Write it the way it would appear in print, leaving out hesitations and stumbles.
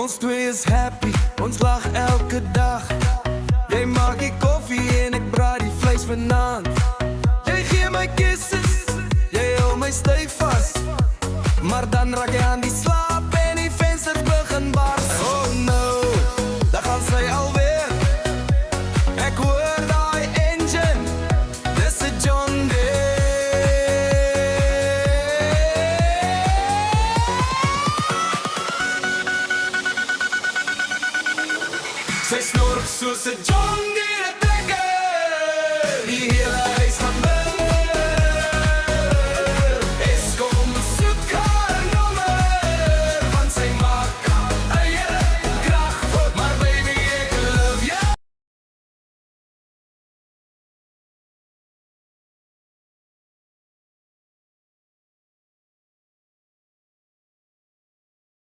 Ons twee is happy, ons lag elke dag. Jy maak die koffie en ek braai die vleis vanaand. Jy gee my kisses, jy hou my styf vas. Maar dan raak jy aan die slaap en die vensters begin bars. Oh no, daar gaan sy alweer. Ek hoor daai engine, dis 'n John Deere. Sy snork soos 'n John Deere.